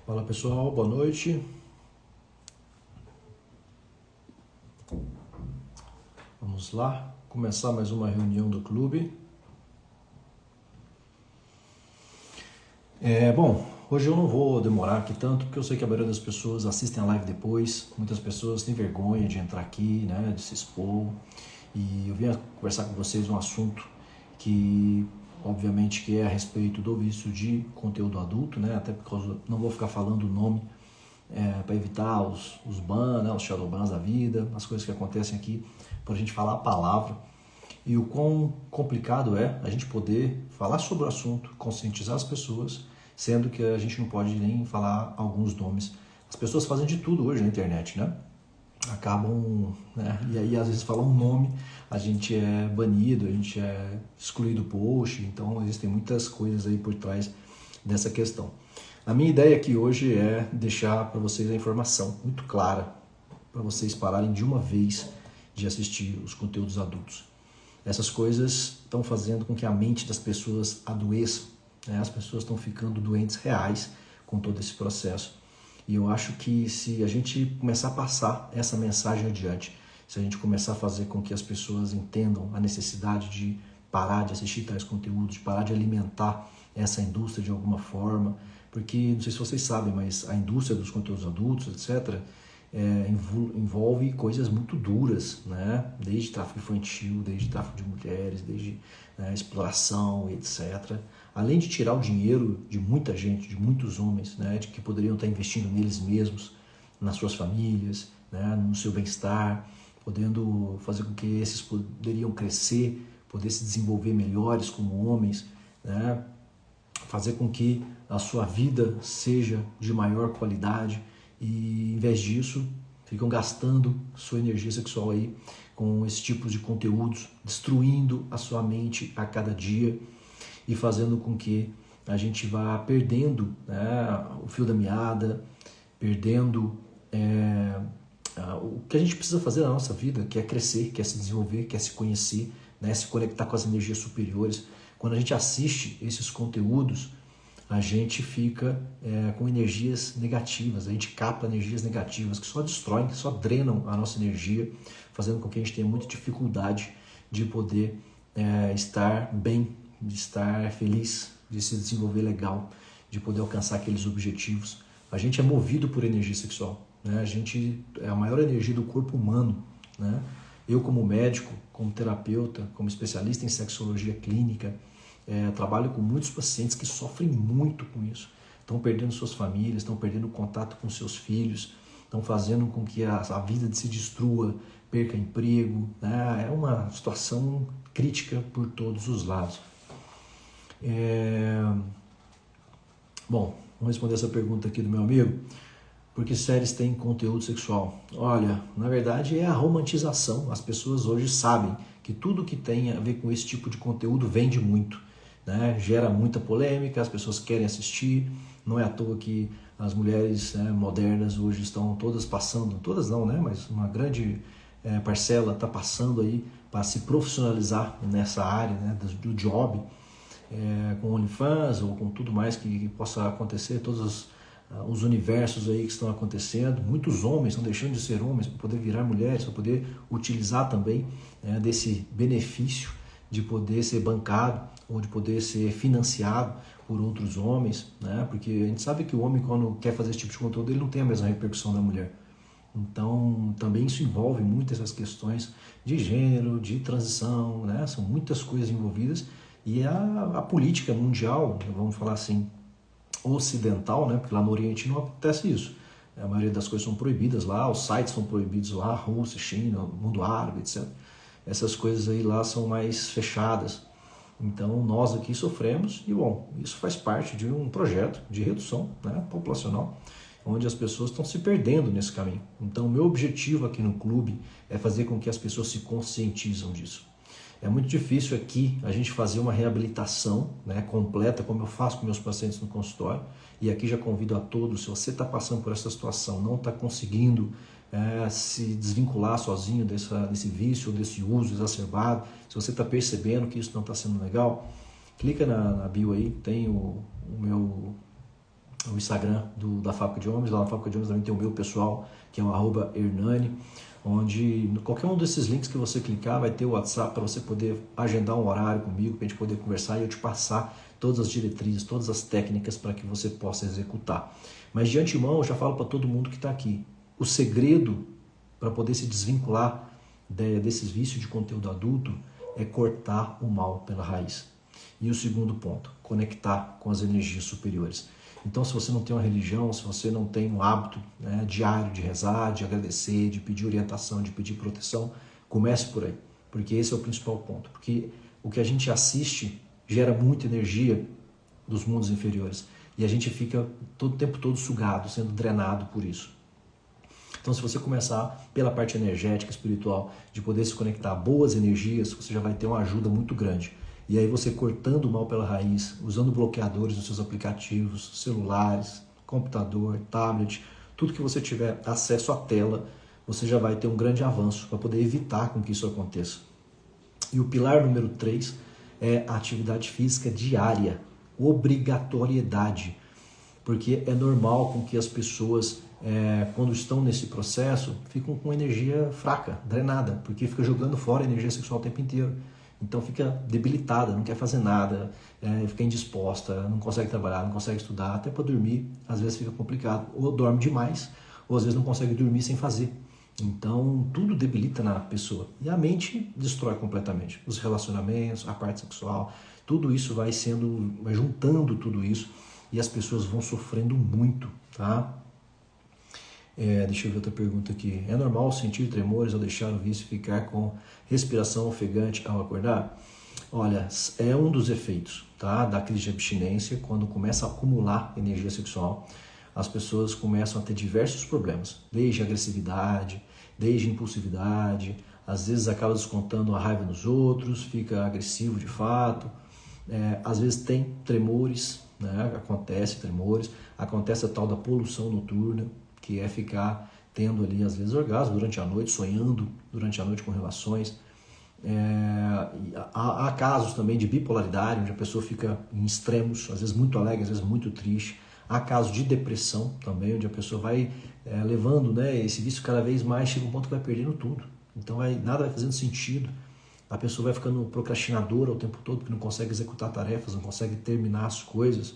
Fala pessoal, boa noite. Vamos lá, começar mais uma reunião do clube. Bom, hoje eu não vou demorar aqui tanto, porque eu sei que a maioria das pessoas assistem a live depois. Muitas pessoas têm vergonha de entrar aqui, né, de se expor. E eu vim conversar com vocês um assunto que, obviamente, que é a respeito do vício de conteúdo adulto, né, até porque não vou ficar falando o nome para evitar os bans, né, os shadow bans da vida, as coisas que acontecem aqui, por a gente falar a palavra. E o quão complicado é a gente poder falar sobre o assunto, conscientizar as pessoas, sendo que a gente não pode nem falar alguns nomes. As pessoas fazem de tudo hoje na internet, né? Acabam, né? E aí às vezes falam um nome, a gente é banido, a gente é excluído do post, então existem muitas coisas aí por trás dessa questão. A minha ideia aqui hoje é deixar para vocês a informação muito clara, para vocês pararem de uma vez de assistir os conteúdos adultos. Essas coisas estão fazendo com que a mente das pessoas adoeça, né? As pessoas estão ficando doentes reais com todo esse processo. E eu acho que se a gente começar a passar essa mensagem adiante, se a gente começar a fazer com que as pessoas entendam a necessidade de parar de assistir tais conteúdos, de parar de alimentar essa indústria de alguma forma, porque não sei se vocês sabem, mas a indústria dos conteúdos adultos, etc., envolve coisas muito duras, né? Desde tráfico infantil, desde tráfico de mulheres, desde exploração, etc. Além de tirar o dinheiro de muita gente, de muitos homens, né? De que poderiam estar investindo neles mesmos, nas suas famílias, né? No seu bem-estar, podendo fazer com que esses poderiam crescer, poder se desenvolver melhores como homens, né? Fazer com que a sua vida seja de maior qualidade. E em vez disso, ficam gastando sua energia sexual aí com esse tipo de conteúdos, destruindo a sua mente a cada dia e fazendo com que a gente vá perdendo, né, o fio da meada, perdendo o que a gente precisa fazer na nossa vida, que é crescer, que é se desenvolver, que é se conhecer, né, se conectar com as energias superiores. Quando a gente assiste esses conteúdos, a gente fica com energias negativas, a gente capta energias negativas que só destroem, que só drenam a nossa energia, fazendo com que a gente tenha muita dificuldade de poder estar bem, de estar feliz, de se desenvolver legal, de poder alcançar aqueles objetivos. A gente é movido por energia sexual, né? A gente é a maior energia do corpo humano, né? Eu como médico, como terapeuta, como especialista em sexologia clínica, trabalho com muitos pacientes que sofrem muito com isso. Estão perdendo suas famílias, estão perdendo contato com seus filhos, estão fazendo com que a vida se destrua, perca emprego, né? É uma situação crítica por todos os lados. Bom, vamos responder essa pergunta aqui do meu amigo. Por que séries têm conteúdo sexual? Olha, na verdade é a romantização. As pessoas hoje sabem que tudo que tem a ver com esse tipo de conteúdo vende muito, né? Gera muita polêmica, as pessoas querem assistir. Não é à toa que as mulheres, né, modernas hoje estão todas passando, todas não, né? Mas uma grande parcela está passando aí para se profissionalizar nessa área, né, do job, com OnlyFans ou com tudo mais que possa acontecer, todos os universos aí que estão acontecendo. Muitos homens estão deixando de ser homens para poder virar mulheres, para poder utilizar também desse benefício de poder ser bancado ou de poder ser financiado por outros homens, né? Porque a gente sabe que o homem, quando quer fazer esse tipo de conteúdo, ele não tem a mesma repercussão da mulher. Então, também isso envolve muito essas questões de gênero, de transição, né? São muitas coisas envolvidas. E a política mundial, vamos falar assim, ocidental, né? Porque lá no Oriente não acontece isso. A maioria das coisas são proibidas lá, os sites são proibidos lá, Rússia, China, mundo árabe, etc. Essas coisas aí lá são mais fechadas. Então nós aqui sofremos e, bom, isso faz parte de um projeto de redução, né, populacional, onde as pessoas estão se perdendo nesse caminho. Então o meu objetivo aqui no clube é fazer com que as pessoas se conscientizem disso. É muito difícil aqui a gente fazer uma reabilitação, né, completa, como eu faço com meus pacientes no consultório. E aqui já convido a todos, se você está passando por essa situação, não está conseguindo se desvincular sozinho desse vício ou desse uso exacerbado, se você está percebendo que isso não está sendo legal, clica na bio aí, tem o meu o Instagram da Fábrica de Homens. Lá na Fábrica de Homens também tem o meu pessoal, que é o @Hernani, onde qualquer um desses links que você clicar vai ter o WhatsApp para você poder agendar um horário comigo, para a gente poder conversar e eu te passar todas as diretrizes, todas as técnicas para que você possa executar. Mas de antemão eu já falo para todo mundo que está aqui, o segredo para poder se desvincular desses vícios de conteúdo adulto é cortar o mal pela raiz. E o segundo ponto, conectar com as energias superiores. Então, se você não tem uma religião, se você não tem um hábito, né, diário de rezar, de agradecer, de pedir orientação, de pedir proteção, comece por aí, porque esse é o principal ponto. Porque o que a gente assiste gera muita energia dos mundos inferiores e a gente fica o tempo todo sugado, sendo drenado por isso. Então, se você começar pela parte energética, espiritual, de poder se conectar a boas energias, você já vai ter uma ajuda muito grande. E aí você cortando o mal pela raiz, usando bloqueadores nos seus aplicativos, celulares, computador, tablet, tudo que você tiver acesso à tela, você já vai ter um grande avanço para poder evitar com que isso aconteça. E o pilar número 3 é a atividade física diária, obrigatoriedade, porque é normal com que as pessoas, quando estão nesse processo, ficam com energia fraca, drenada, porque fica jogando fora a energia sexual o tempo inteiro. Então fica debilitada, não quer fazer nada, fica indisposta, não consegue trabalhar, não consegue estudar, até para dormir às vezes fica complicado, ou dorme demais, ou às vezes não consegue dormir sem fazer. Então tudo debilita na pessoa e a mente destrói completamente os relacionamentos, a parte sexual, tudo isso vai juntando tudo isso e as pessoas vão sofrendo muito, tá? Deixa eu ver outra pergunta aqui. É normal sentir tremores ao deixar o vício ficar com respiração ofegante ao acordar? Olha, é um dos efeitos, tá, da crise de abstinência. Quando começa a acumular energia sexual, as pessoas começam a ter diversos problemas, desde agressividade, desde impulsividade, às vezes acaba descontando a raiva nos outros, fica agressivo de fato, às vezes tem tremores, né? Acontece tremores, acontece a tal da poluição noturna, que é ficar tendo ali, às vezes, orgasmo durante a noite, sonhando durante a noite com relações. Há casos também de bipolaridade, onde a pessoa fica em extremos, às vezes muito alegre, às vezes muito triste. Há casos de depressão também, onde a pessoa vai levando, né, esse vício cada vez mais, chega um ponto que vai perdendo tudo. Então nada vai fazendo sentido. A pessoa vai ficando procrastinadora o tempo todo, porque não consegue executar tarefas, não consegue terminar as coisas.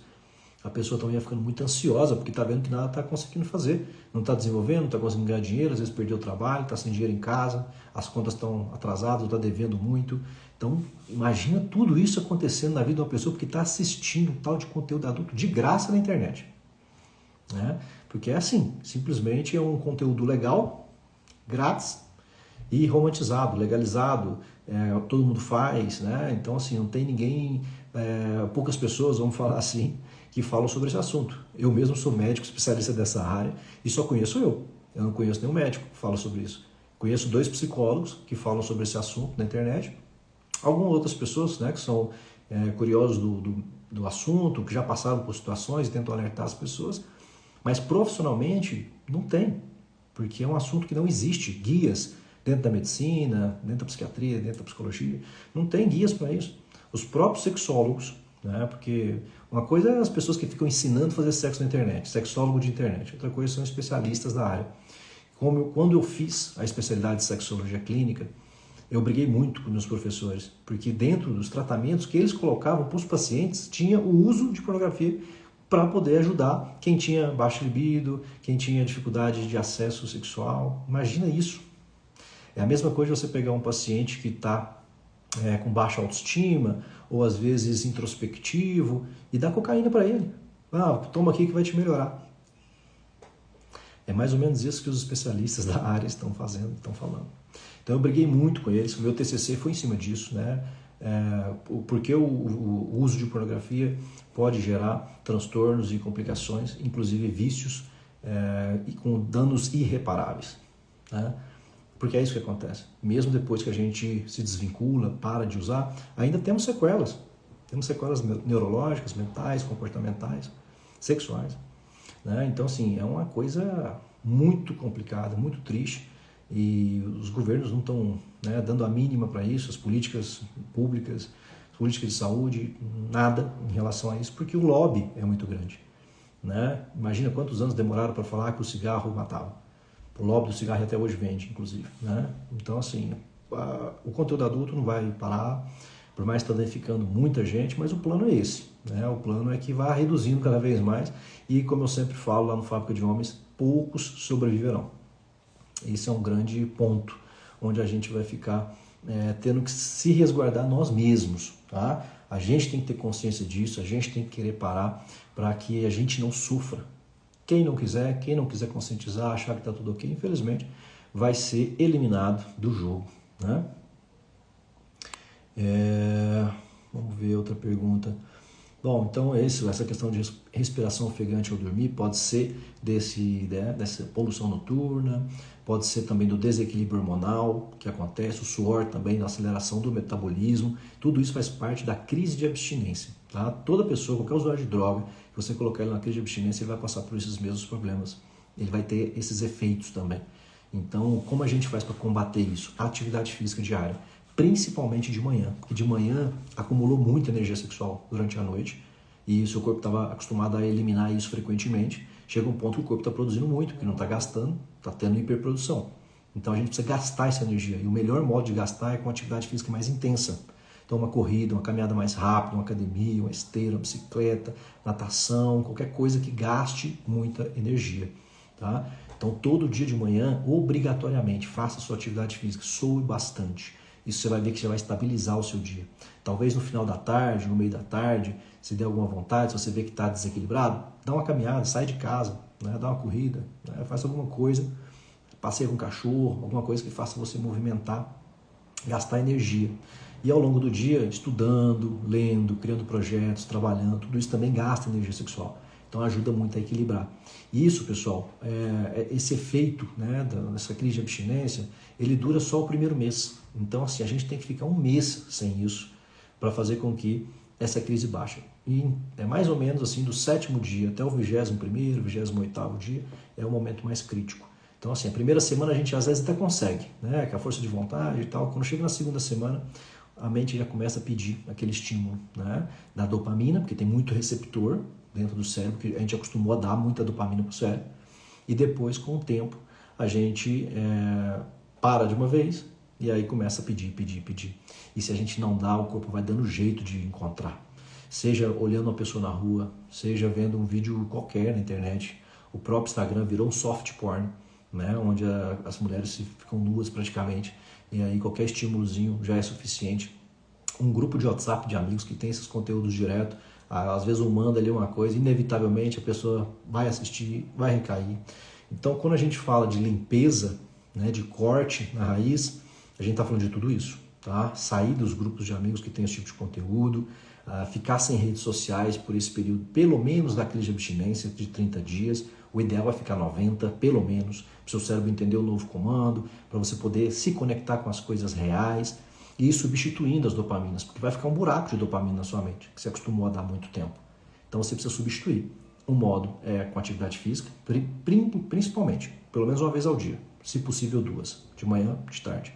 A pessoa também vai ficando muito ansiosa, porque está vendo que nada está conseguindo fazer. Não está desenvolvendo, não está conseguindo ganhar dinheiro, às vezes perdeu o trabalho, está sem dinheiro em casa, as contas estão atrasadas, está devendo muito. Então, imagina tudo isso acontecendo na vida de uma pessoa porque está assistindo um tal de conteúdo adulto de graça na internet. Né? Porque é assim, simplesmente é um conteúdo legal, grátis e romantizado, legalizado, todo mundo faz, né? Então assim, não tem ninguém, poucas pessoas, vamos falar assim, que falam sobre esse assunto. Eu mesmo sou médico, especialista dessa área, e só conheço eu não conheço nenhum médico que fala sobre isso. Conheço 2 psicólogos que falam sobre esse assunto na internet, algumas outras pessoas, né, que são curiosos do assunto, que já passaram por situações e tentam alertar as pessoas, mas profissionalmente não tem, porque é um assunto que não existe guias dentro da medicina, dentro da psiquiatria, dentro da psicologia, não tem guias para isso. Os próprios sexólogos, né, porque uma coisa é as pessoas que ficam ensinando a fazer sexo na internet, sexólogo de internet, outra coisa são especialistas da área. Quando eu fiz a especialidade de sexologia clínica, eu briguei muito com meus professores, porque dentro dos tratamentos que eles colocavam para os pacientes, tinha o uso de pornografia para poder ajudar quem tinha baixa libido, quem tinha dificuldade de acesso sexual. Imagina isso. É a mesma coisa você pegar um paciente que está com baixa autoestima, ou às vezes introspectivo, e dar cocaína para ele. Toma aqui que vai te melhorar. É mais ou menos isso que os especialistas da área estão falando. Então eu briguei muito com eles, o meu TCC foi em cima disso, né? Porque o uso de pornografia pode gerar transtornos e complicações, inclusive vícios, e com danos irreparáveis, né? Porque é isso que acontece. Mesmo depois que a gente se desvincula, para de usar, ainda temos sequelas. Temos sequelas neurológicas, mentais, comportamentais, sexuais, né? Então, assim, é uma coisa muito complicada, muito triste, e os governos não estão, né, dando a mínima para isso, as políticas públicas, as políticas de saúde, nada em relação a isso, porque o lobby é muito grande, né? Imagina quantos anos demoraram para falar que o cigarro matava. O lobby do cigarro até hoje vende, inclusive, né? Então, assim, o conteúdo adulto não vai parar, por mais que está danificando muita gente, mas o plano é esse, né? O plano é que vá reduzindo cada vez mais e, como eu sempre falo lá no Fábrica de Homens, poucos sobreviverão. Esse é um grande ponto, onde a gente vai ficar tendo que se resguardar nós mesmos, tá? A gente tem que ter consciência disso, a gente tem que querer parar para que a gente não sofra. Quem não quiser conscientizar, achar que está tudo ok, infelizmente, vai ser eliminado do jogo, né? Vamos ver outra pergunta. Bom, então essa questão de respiração ofegante ao dormir pode ser dessa poluição noturna, pode ser também do desequilíbrio hormonal que acontece, o suor também, da aceleração do metabolismo, tudo isso faz parte da crise de abstinência. Tá? Toda pessoa, qualquer usuário de droga, que você colocar ele na crise de abstinência, ele vai passar por esses mesmos problemas, ele vai ter esses efeitos também. Então, como a gente faz para combater isso? Atividade física diária. Principalmente de manhã, porque de manhã acumulou muita energia sexual durante a noite e o seu corpo estava acostumado a eliminar isso frequentemente. Chega um ponto que o corpo está produzindo muito, porque não está gastando, está tendo hiperprodução. Então a gente precisa gastar essa energia e o melhor modo de gastar é com atividade física mais intensa. Então uma corrida, uma caminhada mais rápida, uma academia, uma esteira, uma bicicleta, natação, qualquer coisa que gaste muita energia. Tá? Então todo dia de manhã, obrigatoriamente, faça a sua atividade física, soe bastante. Isso você vai ver que já vai estabilizar o seu dia. Talvez no final da tarde, no meio da tarde, se der alguma vontade, se você vê que está desequilibrado, dá uma caminhada, sai de casa, né? Dá uma corrida, né? Faça alguma coisa, passeia com o cachorro, alguma coisa que faça você movimentar, gastar energia. E ao longo do dia, estudando, lendo, criando projetos, trabalhando, tudo isso também gasta energia sexual. Então ajuda muito a equilibrar. E isso, pessoal, esse efeito, né, dessa crise de abstinência, ele dura só o primeiro mês. Então, assim, a gente tem que ficar um mês sem isso para fazer com que essa crise baixe. E é mais ou menos assim, do 7º dia até o 21º, 28º dia, é o momento mais crítico. Então, assim, a primeira semana a gente às vezes até consegue, né, com a força de vontade e tal. Quando chega na segunda semana, a mente já começa a pedir aquele estímulo, né, da dopamina, porque tem muito receptor dentro do cérebro, que a gente acostumou a dar muita dopamina para o cérebro. E depois, com o tempo, a gente para de uma vez e aí começa a pedir. E se a gente não dá, o corpo vai dando jeito de encontrar. Seja olhando uma pessoa na rua, seja vendo um vídeo qualquer na internet. O próprio Instagram virou um soft porn, né? Onde as mulheres ficam nuas praticamente. E aí qualquer estímulozinho já é suficiente. Um grupo de WhatsApp de amigos que tem esses conteúdos direto, às vezes um manda ali uma coisa, inevitavelmente a pessoa vai assistir, vai recair. Então, quando a gente fala de limpeza, né, de corte na raiz, a gente está falando de tudo isso, tá? Sair dos grupos de amigos que tem esse tipo de conteúdo, ficar sem redes sociais por esse período, pelo menos da crise de abstinência, de 30 dias. O ideal é ficar 90, pelo menos, para o seu cérebro entender o novo comando, para você poder se conectar com as coisas reais e ir substituindo as dopaminas, porque vai ficar um buraco de dopamina na sua mente, que você acostumou a dar há muito tempo. Então você precisa substituir. Um modo é com atividade física, principalmente, pelo menos uma vez ao dia, se possível 2, de manhã, de tarde.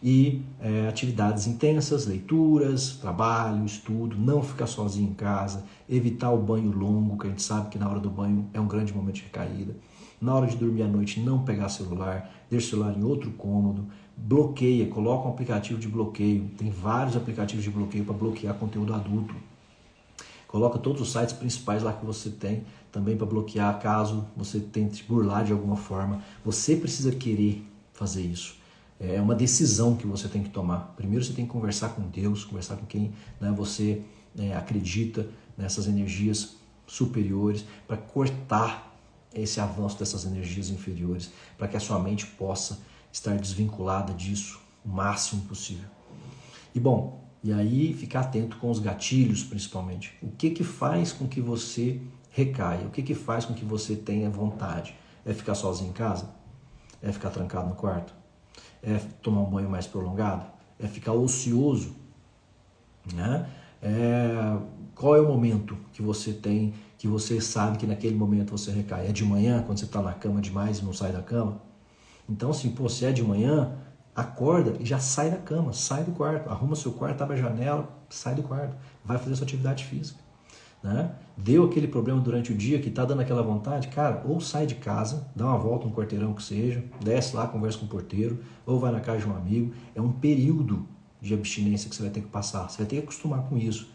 E atividades intensas, leituras, trabalho, estudo, não ficar sozinho em casa, evitar o banho longo, que a gente sabe que na hora do banho é um grande momento de recaída. Na hora de dormir à noite, não pegar celular, deixa o celular em outro cômodo, bloqueia, coloca um aplicativo de bloqueio, tem vários aplicativos de bloqueio para bloquear conteúdo adulto. Coloca todos os sites principais lá que você tem também para bloquear caso você tente burlar de alguma forma. Você precisa querer fazer isso. É uma decisão que você tem que tomar. Primeiro você tem que conversar com Deus, conversar com quem, né, você acredita nessas energias superiores, para cortar esse avanço dessas energias inferiores, para que a sua mente possa estar desvinculada disso o máximo possível. E bom, e aí ficar atento com os gatilhos principalmente. O que faz com que você recaia? O que faz com que você tenha vontade? É ficar sozinho em casa? É ficar trancado no quarto? É tomar um banho mais prolongado? É ficar ocioso? Né? Qual é o momento que você tem, que você sabe que naquele momento você recai? É de manhã, quando você está na cama demais e não sai da cama? Então, assim, se é de manhã, acorda e já sai da cama, sai do quarto, arruma seu quarto, abre a janela, sai do quarto, vai fazer sua atividade física. né? Deu aquele problema durante o dia que tá dando aquela vontade, cara, ou sai de casa, dá uma volta, um quarteirão que seja, desce lá, conversa com o porteiro, ou vai na casa de um amigo. É um período de abstinência que você vai ter que passar, você vai ter que acostumar com isso.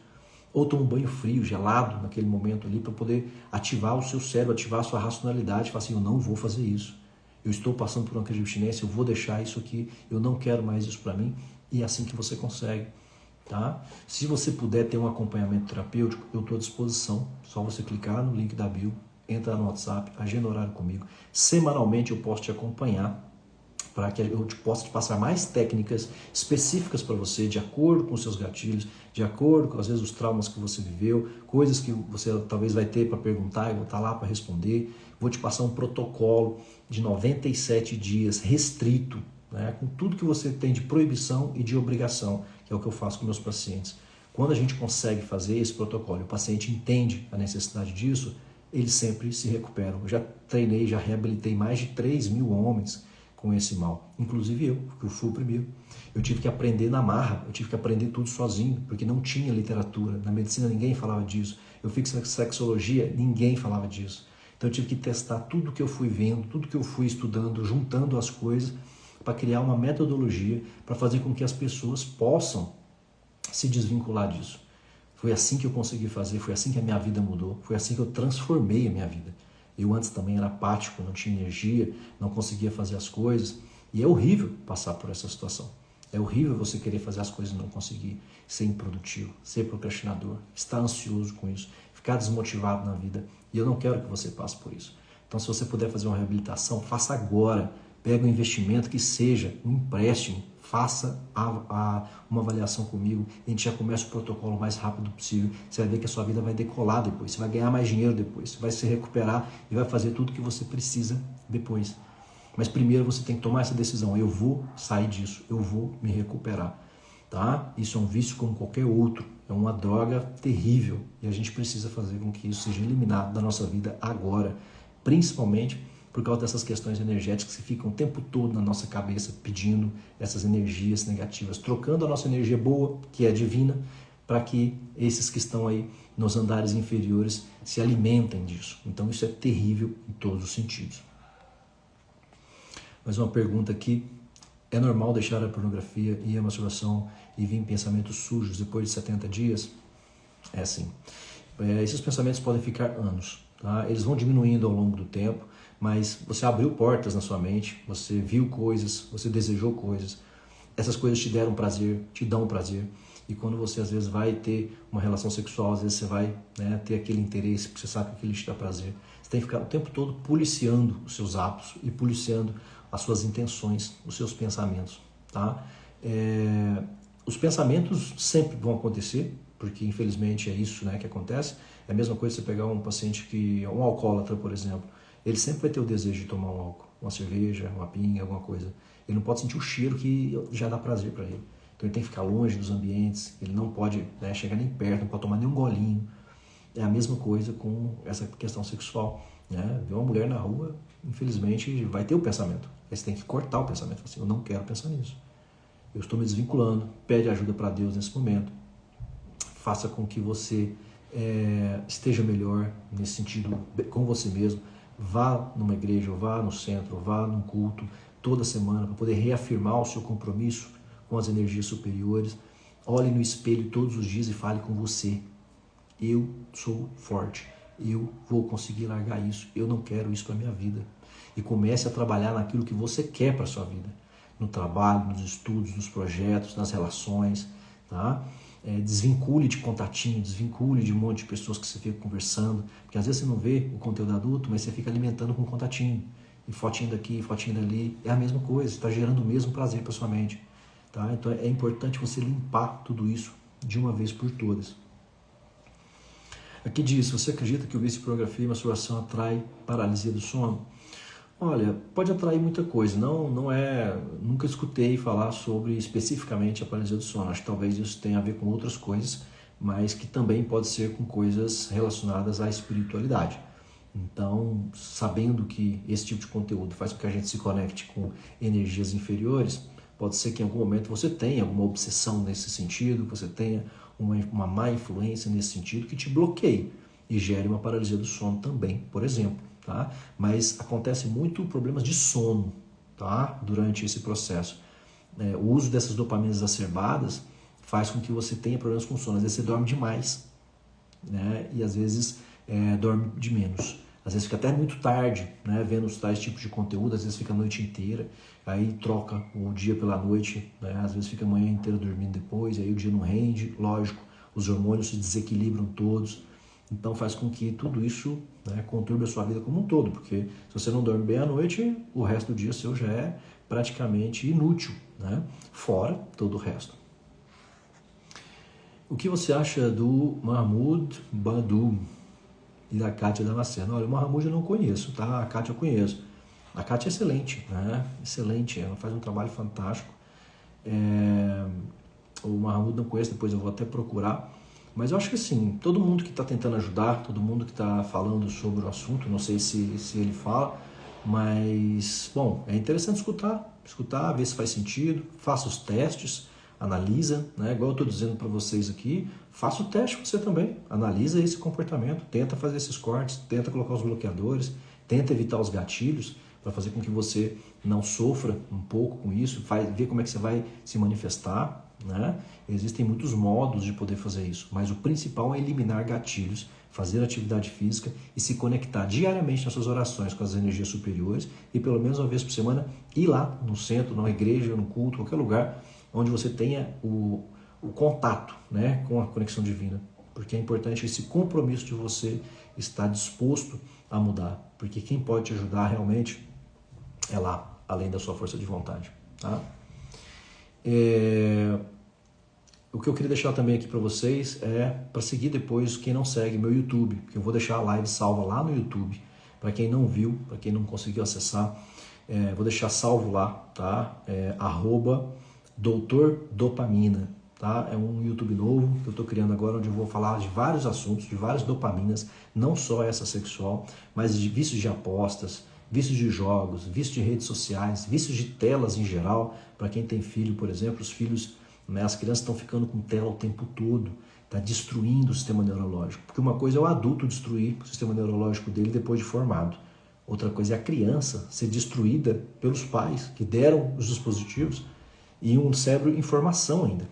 Ou toma um banho frio, gelado, naquele momento ali, para poder ativar o seu cérebro, ativar a sua racionalidade, falar assim, eu não vou fazer isso. Eu estou passando por uma crise de abstinência, eu vou deixar isso aqui, eu não quero mais isso para mim, e é assim que você consegue. Tá? Se você puder ter um acompanhamento terapêutico, eu estou à disposição. Só você clicar no link da bio, entrar no WhatsApp, agenda horário comigo. Semanalmente eu posso te acompanhar para que eu possa te passar mais técnicas específicas para você, de acordo com os seus gatilhos, de acordo com, às vezes, os traumas que você viveu, coisas que você talvez vai ter para perguntar, eu vou estar lá para responder. Vou te passar um protocolo de 97 dias restrito, né, com tudo que você tem de proibição e de obrigação, que é o que eu faço com meus pacientes. Quando a gente consegue fazer esse protocolo e o paciente entende a necessidade disso, eles sempre se recuperam. Eu já treinei, já reabilitei mais de 3.000 homens com esse mal, inclusive eu, que eu fui o primeiro. Eu tive que aprender na marra, eu tive que aprender tudo sozinho, porque não tinha literatura. Na medicina ninguém falava disso. Eu fiz sexologia, ninguém falava disso. Então eu tive que testar tudo que eu fui vendo, tudo que eu fui estudando, juntando as coisas para criar uma metodologia para fazer com que as pessoas possam se desvincular disso. Foi assim que eu consegui fazer, foi assim que a minha vida mudou, foi assim que eu transformei a minha vida. Eu antes também era apático, não tinha energia, não conseguia fazer as coisas. E é horrível passar por essa situação. É horrível você querer fazer as coisas e não conseguir, ser improdutivo, ser procrastinador, estar ansioso com isso, ficar desmotivado na vida. E eu não quero que você passe por isso. Então, se você puder fazer uma reabilitação, faça agora. Pega um investimento que seja um empréstimo, faça uma avaliação comigo, a gente já começa o protocolo o mais rápido possível, você vai ver que a sua vida vai decolar depois, você vai ganhar mais dinheiro depois, você vai se recuperar e vai fazer tudo que você precisa depois. Mas primeiro você tem que tomar essa decisão, eu vou sair disso, eu vou me recuperar. Tá? Isso é um vício como qualquer outro, é uma droga terrível e a gente precisa fazer com que isso seja eliminado da nossa vida agora, principalmente por causa dessas questões energéticas que ficam o tempo todo na nossa cabeça pedindo essas energias negativas, trocando a nossa energia boa, que é divina, para que esses que estão aí nos andares inferiores se alimentem disso. Então isso é terrível em todos os sentidos. Mais uma pergunta aqui. É normal deixar a pornografia e a masturbação e vir pensamentos sujos depois de 70 dias? É sim. Esses pensamentos podem ficar anos. Tá? Eles vão diminuindo ao longo do tempo, mas você abriu portas na sua mente, você viu coisas, você desejou coisas, essas coisas te deram prazer, te dão prazer, e quando você às vezes vai ter uma relação sexual, às vezes você vai, né, ter aquele interesse, porque você sabe que aquilo te dá prazer. Você tem que ficar o tempo todo policiando os seus atos e policiando as suas intenções, os seus pensamentos. Tá? Os pensamentos sempre vão acontecer, porque infelizmente é isso, né, que acontece. É a mesma coisa você pegar um paciente que é um alcoólatra, por exemplo. Ele sempre vai ter o desejo de tomar um álcool, uma cerveja, uma pinga, alguma coisa. Ele não pode sentir o cheiro que já dá prazer para ele. Então ele tem que ficar longe dos ambientes, ele não pode, né, chegar nem perto, não pode tomar nem um golinho. É a mesma coisa com essa questão sexual. Né? Ver uma mulher na rua, infelizmente, vai ter o pensamento. Aí você tem que cortar o pensamento. Assim, eu não quero pensar nisso. Eu estou me desvinculando. Pede ajuda para Deus nesse momento. Faça com que você esteja melhor nesse sentido com você mesmo. Vá numa igreja, ou vá no centro, ou vá num culto toda semana para poder reafirmar o seu compromisso com as energias superiores. Olhe no espelho todos os dias e fale com você. Eu sou forte. Eu vou conseguir largar isso. Eu não quero isso para minha vida. E comece a trabalhar naquilo que você quer para sua vida. No trabalho, nos estudos, nos projetos, nas relações. Tá? Desvincule de contatinho, desvincule de um monte de pessoas que você fica conversando. Porque às vezes você não vê o conteúdo adulto, mas você fica alimentando com contatinho. E fotinho daqui, fotinho dali. É a mesma coisa. Você está gerando o mesmo prazer para sua mente. Tá? Então é importante você limpar tudo isso de uma vez por todas. Aqui diz, você acredita que o vício em pornografia e masturbação atrai paralisia do sono? Olha, pode atrair muita coisa. Nunca escutei falar sobre especificamente a paralisia do sono. Acho que talvez isso tenha a ver com outras coisas, mas que também pode ser com coisas relacionadas à espiritualidade. Então, sabendo que esse tipo de conteúdo faz com que a gente se conecte com energias inferiores, Pode ser que em algum momento você tenha alguma obsessão nesse sentido, que você tenha uma má influência nesse sentido que te bloqueie e gere uma paralisia do sono também, por exemplo, tá? Mas acontece muito problemas de sono, tá? Durante esse processo. O uso dessas dopaminas exacerbadas faz com que você tenha problemas com sono. Às vezes você dorme demais, né? E às vezes dorme de menos. Às vezes fica até muito tarde, né, vendo os tais tipos de conteúdo, às vezes fica a noite inteira, aí troca o dia pela noite, né, às vezes fica a manhã inteira dormindo depois, aí o dia não rende, lógico, os hormônios se desequilibram todos, então faz com que tudo isso, né, conturbe a sua vida como um todo, porque se você não dorme bem à noite, o resto do dia seu já é praticamente inútil, né, fora todo o resto. O que você acha do Mahmoud Badu e da Kátia Damasceno? Olha, o Mahmoud eu não conheço, tá? A Kátia eu conheço. A Kátia é excelente, né? Excelente, ela faz um trabalho fantástico. O Mahmoud não conheço, depois eu vou até procurar. Mas eu acho que assim, todo mundo que está tentando ajudar, todo mundo que está falando sobre o assunto, não sei se ele fala, mas, bom, é interessante escutar, ver se faz sentido, faça os testes, analisa, né? Igual eu estou dizendo para vocês aqui, faça o teste você também, analisa esse comportamento, tenta fazer esses cortes, tenta colocar os bloqueadores, tenta evitar os gatilhos para fazer com que você não sofra um pouco com isso, ver como é que você vai se manifestar, né? Existem muitos modos de poder fazer isso, mas o principal é eliminar gatilhos, fazer atividade física e se conectar diariamente nas suas orações com as energias superiores e pelo menos uma vez por semana ir lá no centro, na igreja, no culto, qualquer lugar onde você tenha o contato, né, com a conexão divina, porque é importante esse compromisso de você estar disposto a mudar, porque quem pode te ajudar realmente é lá, além da sua força de vontade, tá? O que eu queria deixar também aqui para vocês é para seguir depois quem não segue meu YouTube, porque eu vou deixar a live salva lá no YouTube, para quem não viu, para quem não conseguiu acessar, vou deixar salvo lá, tá? Doutor Dopamina, tá? É um YouTube novo que eu estou criando agora, onde eu vou falar de vários assuntos, de várias dopaminas, não só essa sexual, mas de vícios de apostas, vícios de jogos, vícios de redes sociais, vícios de telas em geral. Para quem tem filho, por exemplo, os filhos, né, as crianças estão ficando com tela o tempo todo, está destruindo o sistema neurológico. Porque uma coisa é o adulto destruir o sistema neurológico dele depois de formado. Outra coisa é a criança ser destruída pelos pais que deram os dispositivos e um cérebro em formação ainda.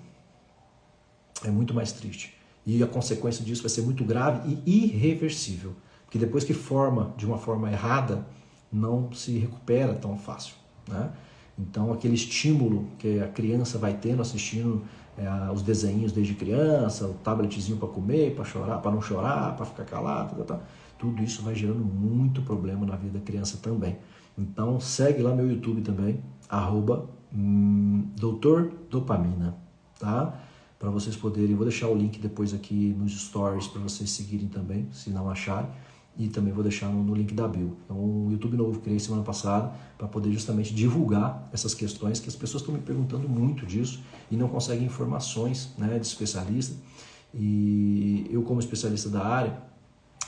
É muito mais triste. E a consequência disso vai ser muito grave e irreversível. Porque depois que forma de uma forma errada, não se recupera tão fácil, né? Então aquele estímulo que a criança vai tendo assistindo os desenhinhos desde criança, o tabletzinho para comer, para chorar, para não chorar, para ficar calado, tudo isso vai gerando muito problema na vida da criança também. Então segue lá meu YouTube também, Doutor Dopamina, tá? Para vocês poderem, vou deixar o link depois aqui nos stories para vocês seguirem também, se não acharem. E também vou deixar no link da bio. É um YouTube novo que criei semana passada para poder justamente divulgar essas questões que as pessoas estão me perguntando muito disso e não conseguem informações, né, de especialista. E eu, como especialista da área,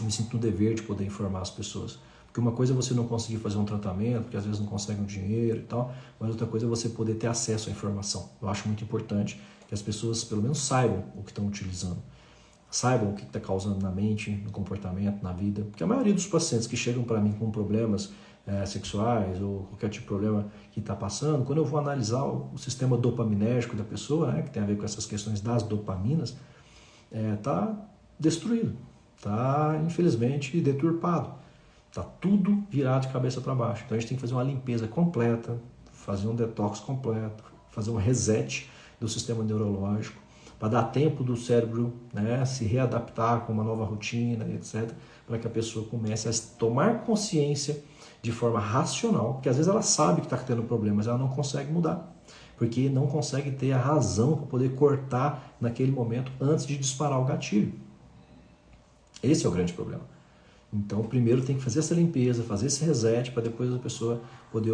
me sinto no dever de poder informar as pessoas. Porque uma coisa é você não conseguir fazer um tratamento, porque às vezes não consegue um dinheiro e tal, mas outra coisa é você poder ter acesso à informação. Eu acho muito importante que as pessoas pelo menos saibam o que estão utilizando. Saibam o que está causando na mente, no comportamento, na vida. Porque a maioria dos pacientes que chegam para mim com problemas sexuais ou qualquer tipo de problema que está passando, quando eu vou analisar o sistema dopaminérgico da pessoa, né, que tem a ver com essas questões das dopaminas, está destruído, está infelizmente deturpado, está tudo virado de cabeça para baixo. Então a gente tem que fazer uma limpeza completa, fazer um detox completo, fazer um reset do sistema neurológico, para dar tempo do cérebro, né, se readaptar com uma nova rotina, etc., para que a pessoa comece a tomar consciência de forma racional, porque às vezes ela sabe que está tendo problema, mas ela não consegue mudar, porque não consegue ter a razão para poder cortar naquele momento antes de disparar o gatilho. Esse é o grande problema. Então, primeiro tem que fazer essa limpeza, fazer esse reset, para depois a pessoa poder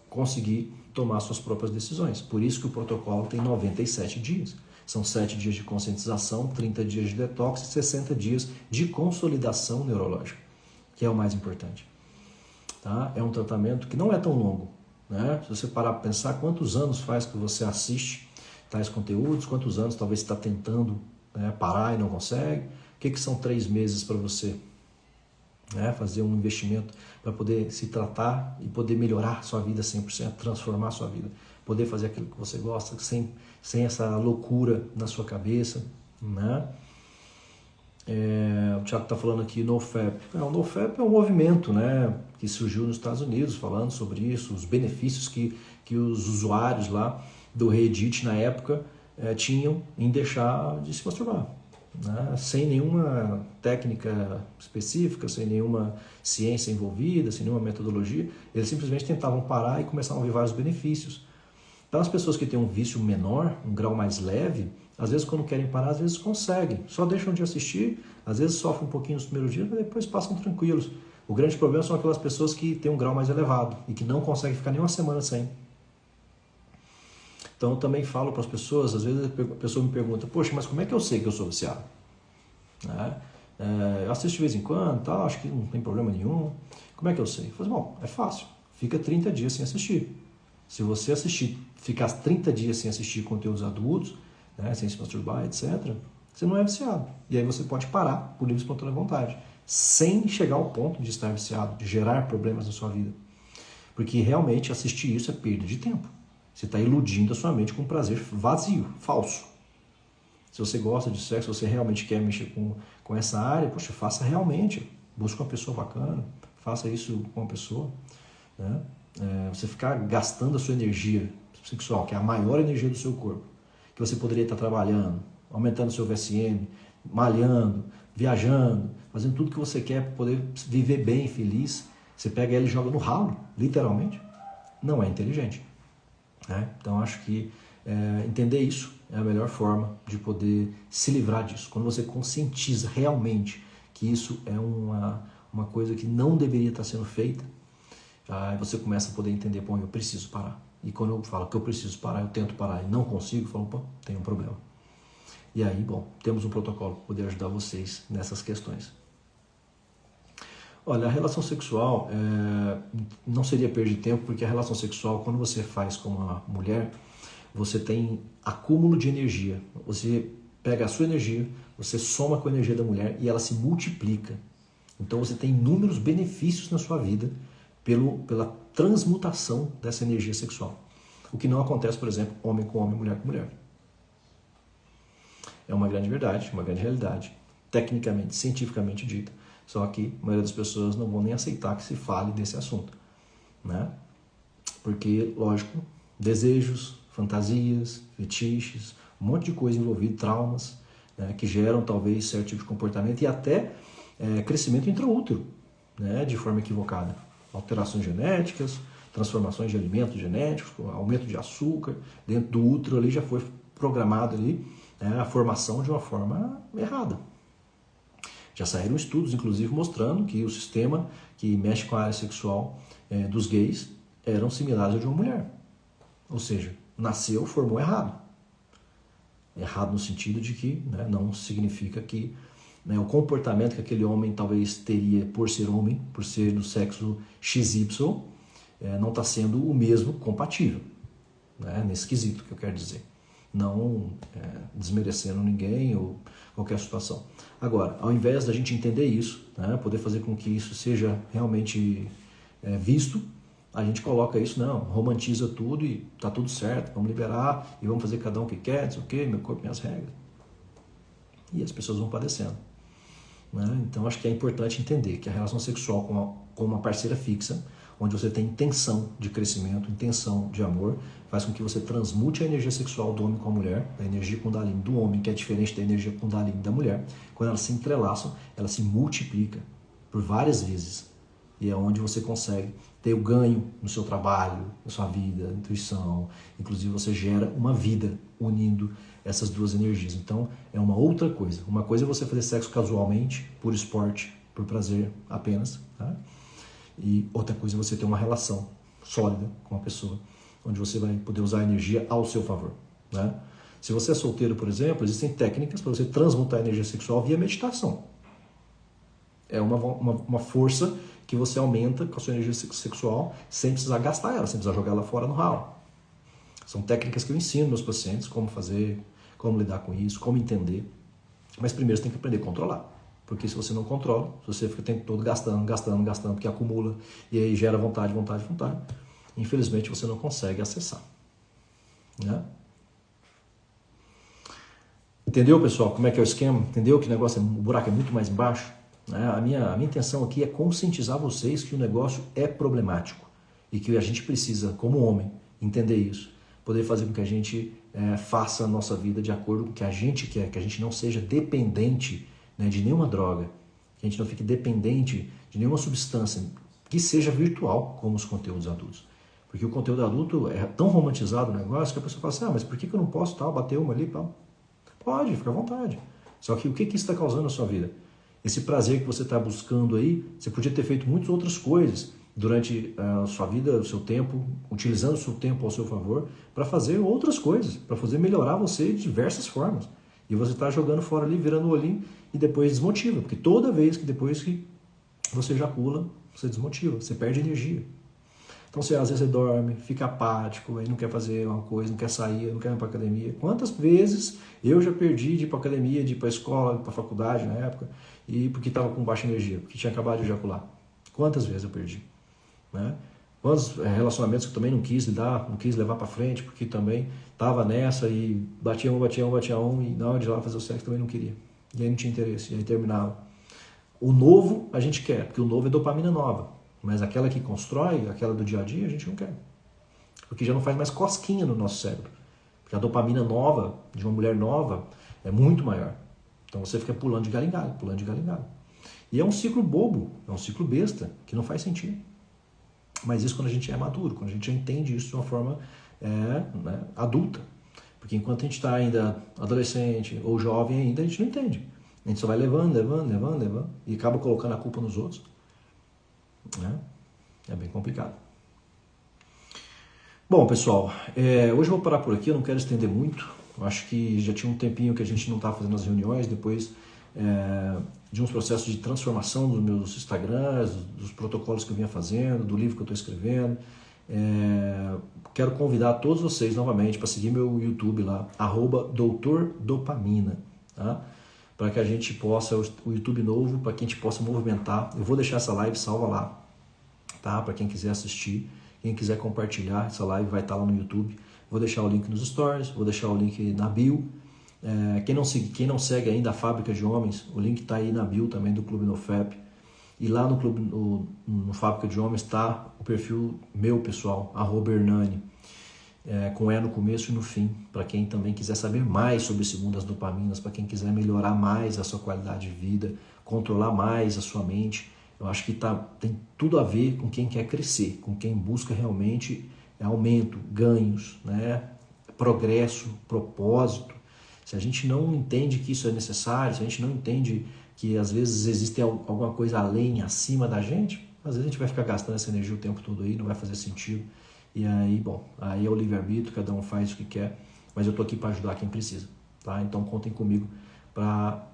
conseguir tomar suas próprias decisões. Por isso que o protocolo tem 97 dias. São 7 dias de conscientização, 30 dias de detox e 60 dias de consolidação neurológica, que é o mais importante. Tá? É um tratamento que não é tão longo. né? Se você parar para pensar, quantos anos faz que você assiste tais conteúdos, quantos anos talvez você está tentando, né, parar e não consegue, o que são 3 meses para você, né, fazer um investimento para poder se tratar e poder melhorar sua vida 100%, transformar sua vida, poder fazer aquilo que você gosta, sem essa loucura na sua cabeça, né? O Thiago está falando aqui NoFap. O NoFap é um movimento, né, que surgiu nos Estados Unidos, falando sobre isso, os benefícios que os usuários lá do Reddit na época tinham em deixar de se masturbar, né, sem nenhuma técnica específica, sem nenhuma ciência envolvida, sem nenhuma metodologia. Eles simplesmente tentavam parar e começavam a ver vários benefícios. Então as pessoas que têm um vício menor, um grau mais leve, às vezes quando querem parar, às vezes conseguem. Só deixam de assistir, às vezes sofrem um pouquinho nos primeiros dias, mas depois passam tranquilos. O grande problema são aquelas pessoas que têm um grau mais elevado e que não conseguem ficar nem uma semana sem. Então eu também falo para as pessoas, às vezes a pessoa me pergunta, poxa, mas como é que eu sei que eu sou viciado? Eu assisto de vez em quando, tal, acho que não tem problema nenhum. Como é que eu sei? Eu falo, bom, é fácil, fica 30 dias sem assistir. Se você ficar 30 dias sem assistir conteúdos adultos, né, sem se masturbar, etc., você não é viciado. E aí você pode parar por livre e espontânea vontade, sem chegar ao ponto de estar viciado, de gerar problemas na sua vida. Porque realmente assistir isso é perda de tempo. Você está iludindo a sua mente com um prazer vazio, falso. Se você gosta de sexo, se você realmente quer mexer com essa área, poxa, faça realmente. Busque uma pessoa bacana, faça isso com uma pessoa, né? Você ficar gastando a sua energia sexual, que é a maior energia do seu corpo, que você poderia estar trabalhando, aumentando o seu VSM, malhando, viajando, fazendo tudo que você quer para poder viver bem, feliz. Você pega ela e joga no ralo, literalmente. Não é inteligente, né? Então acho que entender isso é a melhor forma de poder se livrar disso. Quando você conscientiza realmente que isso é uma coisa que não deveria estar sendo feita, aí você começa a poder entender, bom, eu preciso parar. E quando eu falo que eu preciso parar, eu tento parar e não consigo, eu falo, pô, tem um problema. E aí, bom, temos um protocolo para poder ajudar vocês nessas questões. Olha, a relação sexual não seria perda de tempo, porque a relação sexual, quando você faz com uma mulher, você tem acúmulo de energia. Você pega a sua energia, você soma com a energia da mulher e ela se multiplica. Então você tem inúmeros benefícios na sua vida pela transmutação dessa energia sexual. O que não acontece, por exemplo, homem com homem, mulher com mulher. É uma grande verdade, uma grande realidade, tecnicamente, cientificamente dita. Só que a maioria das pessoas não vão nem aceitar que se fale desse assunto, né? Porque, lógico, desejos, fantasias, fetiches, um monte de coisa envolvida, traumas, né, que geram talvez certo tipo de comportamento e até crescimento intraútero, né, de forma equivocada. Alterações genéticas, transformações de alimentos genéticos, aumento de açúcar, dentro do útero ali já foi programado ali, né, a formação de uma forma errada. Já saíram estudos, inclusive, mostrando que o sistema que mexe com a área sexual dos gays eram similares ao de uma mulher. Ou seja, nasceu, formou errado. Errado no sentido de que, né, não significa que, né, o comportamento que aquele homem talvez teria por ser homem, por ser do sexo XY, não está sendo o mesmo compatível, né, nesse quesito que eu quero dizer. Não desmerecendo ninguém ou qualquer situação. Agora, ao invés da gente entender isso, né, poder fazer com que isso seja realmente visto, a gente coloca isso, não, romantiza tudo e tá tudo certo, vamos liberar e vamos fazer cada um o que quer, não sei o quê, meu corpo, minhas regras. E as pessoas vão padecendo, né? Então acho que é importante entender que a relação sexual com uma parceira fixa, onde você tem intenção de crescimento, intenção de amor, faz com que você transmute a energia sexual do homem com a mulher, a energia Kundalini do homem, que é diferente da energia Kundalini da mulher. Quando elas se entrelaçam, ela se multiplica por várias vezes. E é onde você consegue ter o ganho no seu trabalho, na sua vida, intuição. Inclusive você gera uma vida unindo essas duas energias. Então é uma outra coisa. Uma coisa é você fazer sexo casualmente, por esporte, por prazer apenas, tá? E outra coisa é você ter uma relação sólida com a pessoa, onde você vai poder usar a energia ao seu favor, né? Se você é solteiro, por exemplo, existem técnicas para você transmutar a energia sexual via meditação. É uma força que você aumenta com a sua energia sexual sem precisar gastar ela, sem precisar jogar ela fora no ralo. São técnicas que eu ensino meus pacientes como fazer, como lidar com isso, como entender. Mas primeiro você tem que aprender a controlar. Porque se você não controla, se você fica o tempo todo gastando, porque acumula e aí gera vontade, infelizmente você não consegue acessar. Né? Entendeu, pessoal, como é que é o esquema? Entendeu que o buraco é muito mais embaixo? A minha intenção aqui é conscientizar vocês que o negócio é problemático e que a gente precisa, como homem, entender isso, poder fazer com que a gente faça a nossa vida de acordo com o que a gente quer, que a gente não seja dependente, né, de nenhuma droga, que a gente não fique dependente de nenhuma substância que seja virtual, como os conteúdos adultos. Porque o conteúdo adulto é tão romantizado o negócio que a pessoa fala assim, mas por que eu não posso bater uma ali? Pode, fica à vontade. Só que o que isso está causando na sua vida? Esse prazer que você está buscando aí, você podia ter feito muitas outras coisas durante a sua vida, o seu tempo, utilizando o seu tempo ao seu favor, para fazer outras coisas, para fazer melhorar você de diversas formas. E você está jogando fora ali, virando o olhinho e depois desmotiva, porque toda vez que depois que você ejacula, você desmotiva, você perde energia. Então, às vezes você dorme, fica apático, aí não quer fazer uma coisa, não quer sair, não quer ir para academia. Quantas vezes eu já perdi de ir para academia, de ir para a escola, para a faculdade na época, e porque estava com baixa energia, porque tinha acabado de ejacular. Quantas vezes eu perdi? Né? Quantos relacionamentos que eu também não quis lidar, não quis levar para frente, porque também estava nessa e batia um, e na hora de ir lá fazer o sexo também não queria. E aí não tinha interesse, e aí terminava. O novo a gente quer, porque o novo é dopamina nova. Mas aquela que constrói, aquela do dia a dia, a gente não quer. Porque já não faz mais cosquinha no nosso cérebro. Porque a dopamina nova, de uma mulher nova, é muito maior. Então você fica pulando de galho em galho, pulando de galho em galho. E é um ciclo bobo, é um ciclo besta, que não faz sentido. Mas isso quando a gente é maduro, quando a gente já entende isso de uma forma adulta. Porque enquanto a gente está ainda adolescente ou jovem ainda, a gente não entende. A gente só vai levando, e acaba colocando a culpa nos outros. É bem complicado. Bom, pessoal, hoje eu vou parar por aqui, eu não quero estender muito. Eu acho que já tinha um tempinho que a gente não estava fazendo as reuniões, depois de uns processos de transformação dos meus Instagrams, dos protocolos que eu vinha fazendo, do livro que eu estou escrevendo. Quero convidar todos vocês novamente para seguir meu YouTube lá, @Doutor Dopamina, tá? Para que a gente possa, o YouTube novo, para que a gente possa movimentar. Eu vou deixar essa live salva lá, tá? Para quem quiser assistir, quem quiser compartilhar, essa live vai estar lá no YouTube. Vou deixar o link nos stories, vou deixar o link na bio. Quem não segue ainda a Fábrica de Homens, o link está aí na bio também do Clube NoFap. E lá no Clube, no Fábrica de Homens está o perfil meu pessoal, @Hernani. Com E no começo e no fim, para quem também quiser saber mais sobre esse mundo das dopaminas, para quem quiser melhorar mais a sua qualidade de vida, controlar mais a sua mente. Eu acho que tem tudo a ver com quem quer crescer, com quem busca realmente aumento, ganhos, né? Progresso, propósito. Se a gente não entende que isso é necessário, se a gente não entende que às vezes existe alguma coisa além, acima da gente, às vezes a gente vai ficar gastando essa energia o tempo todo aí, não vai fazer sentido. E aí, aí é o livre-arbítrio, cada um faz o que quer, mas eu tô aqui para ajudar quem precisa, tá? Então contem comigo para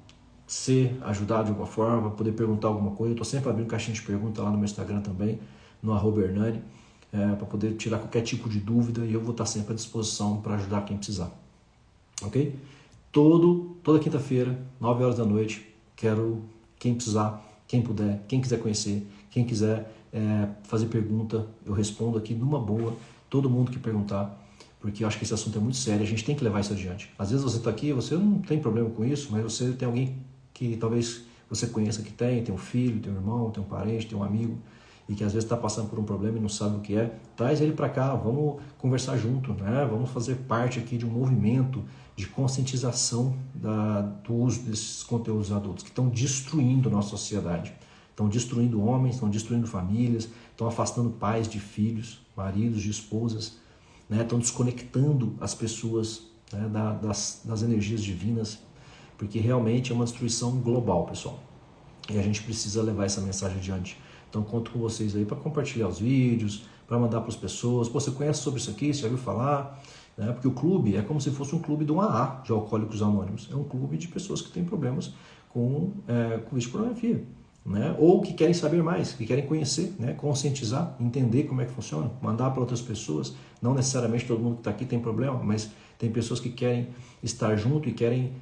ser ajudado de alguma forma, para poder perguntar alguma coisa. Eu tô sempre abrindo caixinha de pergunta lá no meu Instagram também, no @Hernani, para poder tirar qualquer tipo de dúvida, e eu vou estar sempre à disposição para ajudar quem precisar, ok? Toda quinta-feira, 9 horas da noite, quero quem precisar, quem puder, quem quiser conhecer, quem quiser fazer pergunta, eu respondo aqui numa boa, todo mundo que perguntar, porque eu acho que esse assunto é muito sério, a gente tem que levar isso adiante. Às vezes você está aqui, você não tem problema com isso, mas você tem alguém que talvez você conheça que tem um filho, tem um irmão, tem um parente, tem um amigo, e que às vezes está passando por um problema e não sabe o que é, traz ele para cá, vamos conversar junto, né? Vamos fazer parte aqui de um movimento de conscientização do uso desses conteúdos adultos, que estão destruindo a nossa sociedade. Estão destruindo homens, estão destruindo famílias, estão afastando pais de filhos, maridos de esposas, né? Estão desconectando as pessoas, né, das energias divinas, porque realmente é uma destruição global, pessoal. E a gente precisa levar essa mensagem adiante. Então conto com vocês aí para compartilhar os vídeos, para mandar para as pessoas. Você conhece sobre isso aqui? Você já ouviu falar? Né? Porque o clube é como se fosse um clube do AA, de Alcoólicos Anônimos. É um clube de pessoas que têm problemas com vício de pornografia. né? Ou que querem saber mais, que querem conhecer, né? Conscientizar, entender como é que funciona, mandar para outras pessoas. Não necessariamente todo mundo que está aqui tem problema, mas tem pessoas que querem estar junto e querem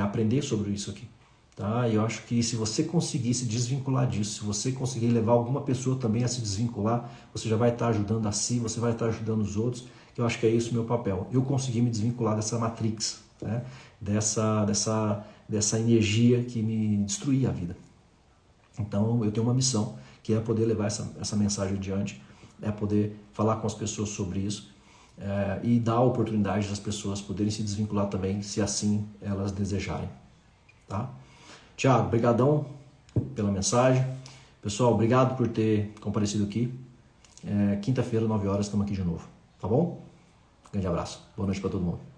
aprender sobre isso aqui. Tá? E eu acho que se você conseguir se desvincular disso, se você conseguir levar alguma pessoa também a se desvincular, você já vai estar ajudando a si, você vai estar ajudando os outros. Eu acho que é isso o meu papel. Eu consegui me desvincular dessa matrix, né? dessa energia que me destruía a vida. Então eu tenho uma missão, que é poder levar essa mensagem adiante, é poder falar com as pessoas sobre isso e dar a oportunidade das pessoas poderem se desvincular também, se assim elas desejarem. Tá? Tiago, brigadão pela mensagem. Pessoal, obrigado por ter comparecido aqui. Quinta-feira, 9 horas, estamos aqui de novo. Tá bom? Grande abraço. Boa noite para todo mundo.